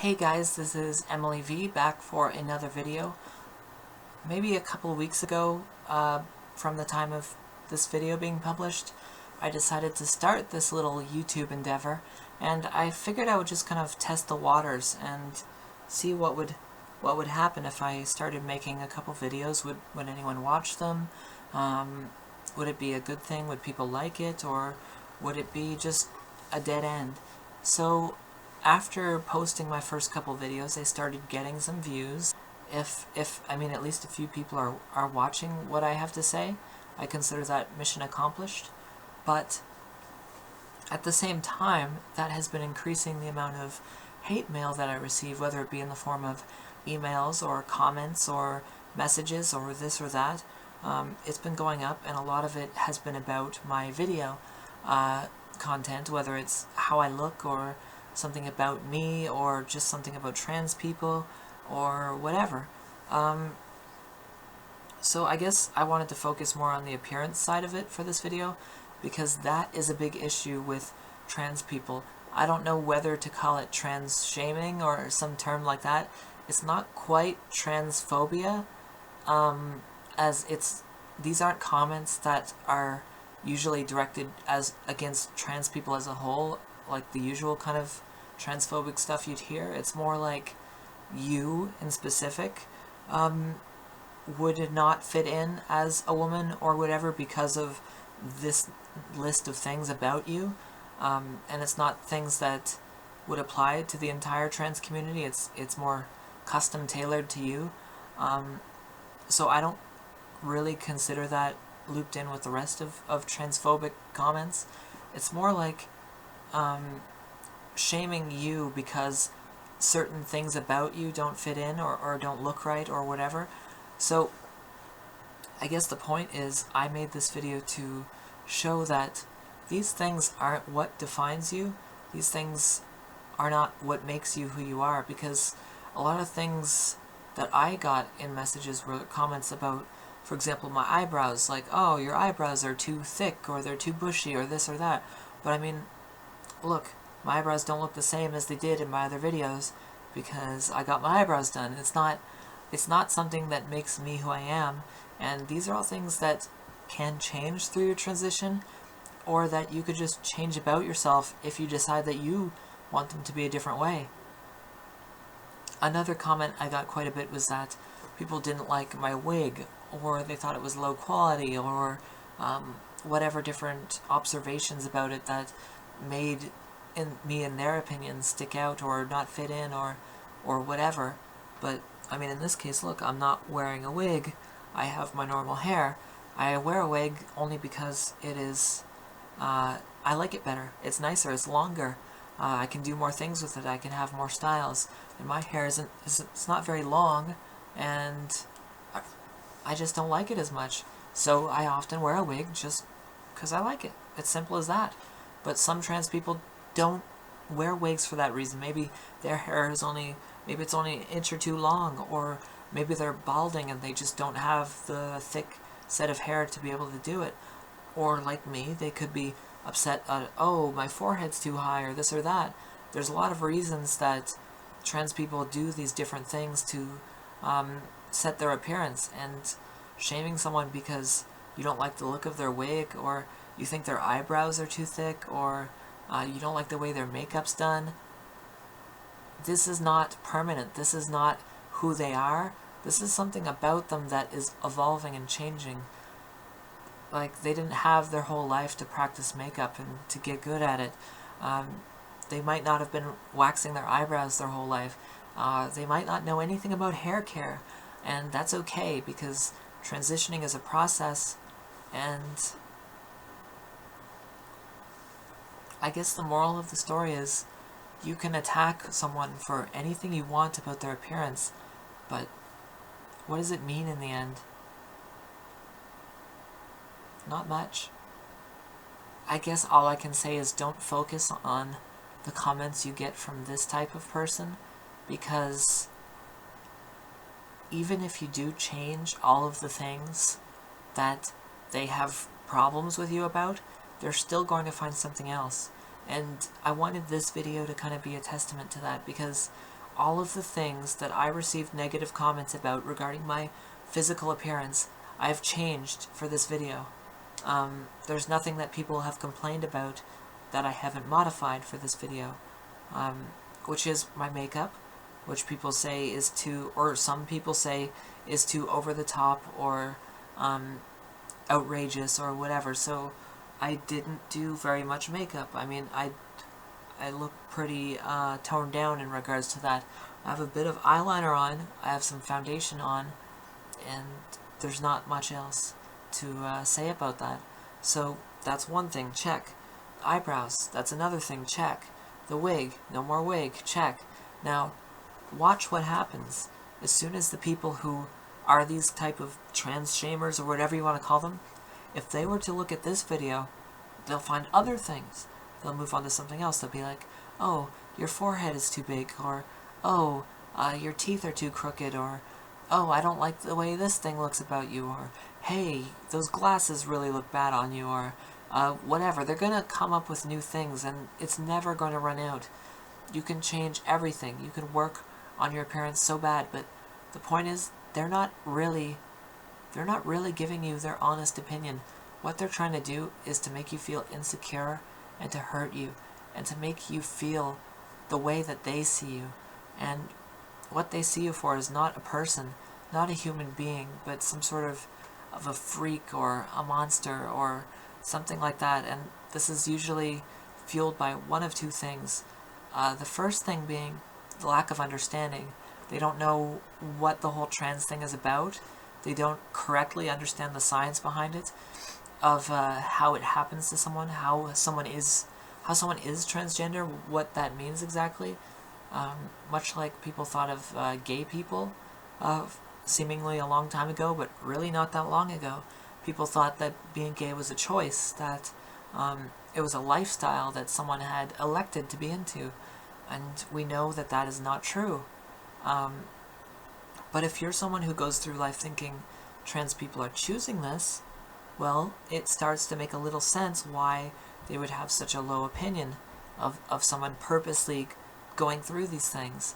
Hey guys, this is Emily V back for another video. Maybe a couple of weeks ago, from the time of this video being published, I decided to start this little YouTube endeavor, and I figured I would just kind of test the waters and see what would happen if I started making a couple videos. Would anyone watch them? Would it be a good thing? Would people like it? Or would it be just a dead end? So after posting my first couple videos, I started getting some views. I mean, at least a few people are watching what I have to say, I consider that mission accomplished. But at the same time, that has been increasing the amount of hate mail that I receive, whether it be in the form of emails or comments or messages or this or that. It's been going up, and a lot of it has been about my video content, whether it's how I look or something about me or just something about trans people or whatever. So I guess I wanted to focus more on the appearance side of it for this video, because that is a big issue with trans people. I don't know whether to call it trans shaming or some term like that. It's not quite transphobia, as these aren't comments that are usually directed as against trans people as a whole, like the usual kind of transphobic stuff you'd hear. It's more like you in specific would not fit in as a woman or whatever because of this list of things about you, and it's not things that would apply to the entire trans community. It's more custom tailored to you. So I don't really consider that looped in with the rest of transphobic comments. It's more like shaming you because certain things about you don't fit in or don't look right or whatever. So I guess the point is, I made this video to show that these things aren't what defines you. These things are not what makes you who you are, because a lot of things that I got in messages were comments about, for example, my eyebrows, like, oh, your eyebrows are too thick, or they're too bushy, or this or that. But I mean, look, my eyebrows don't look the same as they did in my other videos because I got my eyebrows done. It's not something that makes me who I am, and these are all things that can change through your transition, or that you could just change about yourself if you decide that you want them to be a different way. Another comment I got quite a bit was that people didn't like my wig, or they thought it was low quality, or whatever different observations about it that made me, in their opinion, stick out or not fit in or whatever. But I mean, in this case, look, I'm not wearing a wig. I have my normal hair. I wear a wig only because it is, I like it better. It's nicer, it's longer. I can do more things with it. I can have more styles. And my hair it's not very long, and I just don't like it as much. So I often wear a wig just because I like it. It's simple as that. But some trans people don't wear wigs for that reason. Maybe their hair is maybe it's only an inch or two long, or maybe they're balding and they just don't have the thick set of hair to be able to do it. Or like me, they could be upset at, oh, my forehead's too high, or this or that. There's a lot of reasons that trans people do these different things to set their appearance, and shaming someone because you don't like the look of their wig, or you think their eyebrows are too thick, or you don't like the way their makeup's done. This is not permanent. This is not who they are. This is something about them that is evolving and changing. Like, they didn't have their whole life to practice makeup and to get good at it. They might not have been waxing their eyebrows their whole life. They might not know anything about hair care, and that's okay, because transitioning is a process. And I guess the moral of the story is, you can attack someone for anything you want about their appearance, but what does it mean in the end? Not much. I guess all I can say is, don't focus on the comments you get from this type of person, because even if you do change all of the things that they have problems with you about, they're still going to find something else. And I wanted this video to kind of be a testament to that, because all of the things that I received negative comments about regarding my physical appearance, I have changed for this video. There's nothing that people have complained about that I haven't modified for this video, which is my makeup, which people say is too, or some people say is too over the top or outrageous or whatever. So I didn't do very much makeup. I mean, I look pretty toned down in regards to that. I have a bit of eyeliner on, I have some foundation on, and there's not much else to say about that. So that's one thing, check. Eyebrows, that's another thing, check. The wig, no more wig, check. Now, watch what happens. As soon as the people who are these type of trans shamers, or whatever you want to call them, if they were to look at this video, they'll find other things. They'll move on to something else. They'll be like, oh, your forehead is too big, or oh, your teeth are too crooked, or oh, I don't like the way this thing looks about you, or hey, those glasses really look bad on you, or whatever. They're going to come up with new things, and it's never going to run out. You can change everything. You can work on your appearance so bad, but the point is, they're not really giving you their honest opinion. What they're trying to do is to make you feel insecure and to hurt you and to make you feel the way that they see you. And what they see you for is not a person, not a human being, but some sort of a freak or a monster or something like that. And this is usually fueled by one of two things. The first thing being the lack of understanding. They don't know what the whole trans thing is about. They don't correctly understand the science behind it, of how it happens to someone, how someone is transgender, what that means exactly. Much like people thought of gay people seemingly a long time ago, but really not that long ago. People thought that being gay was a choice, that it was a lifestyle that someone had elected to be into, and we know that that is not true. But if you're someone who goes through life thinking trans people are choosing this, well, it starts to make a little sense why they would have such a low opinion of someone purposely going through these things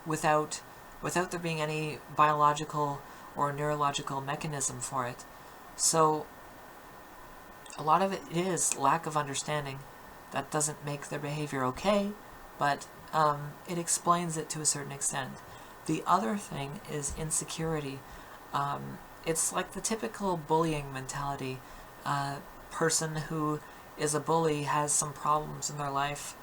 without there being any biological or neurological mechanism for it. So a lot of it is lack of understanding. That doesn't make their behavior okay, but it explains it to a certain extent. The other thing is insecurity. It's like the typical bullying mentality. Person who is a bully has some problems in their life,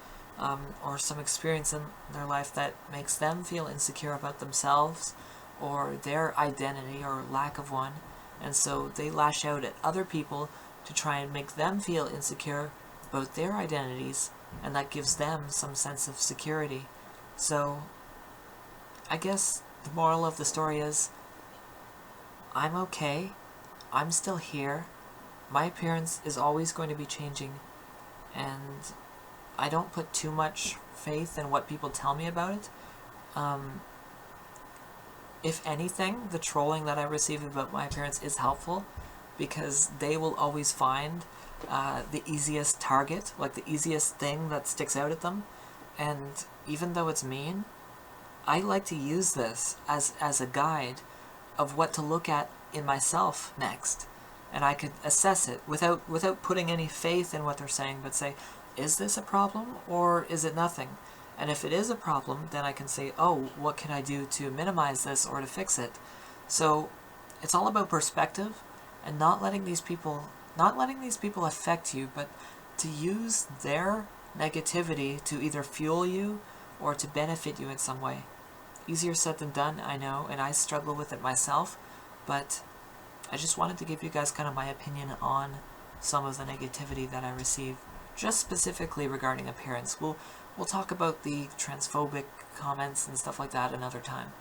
or some experience in their life that makes them feel insecure about themselves or their identity or lack of one, and so they lash out at other people to try and make them feel insecure about their identities, and that gives them some sense of security. So I guess the moral of the story is, I'm okay, I'm still here, my appearance is always going to be changing, and I don't put too much faith in what people tell me about it. If anything, the trolling that I receive about my appearance is helpful, because they will always find the easiest target, like the easiest thing that sticks out at them, and even though it's mean, I like to use this as a guide of what to look at in myself next, and I could assess it without putting any faith in what they're saying, but say, is this a problem or is it nothing? And if it is a problem, then I can say, oh, what can I do to minimize this or to fix it? So it's all about perspective and not letting these people affect you, but to use their negativity to either fuel you or to benefit you in some way. Easier said than done, I know, and I struggle with it myself, but I just wanted to give you guys kind of my opinion on some of the negativity that I receive, just specifically regarding appearance. We'll talk about the transphobic comments and stuff like that another time.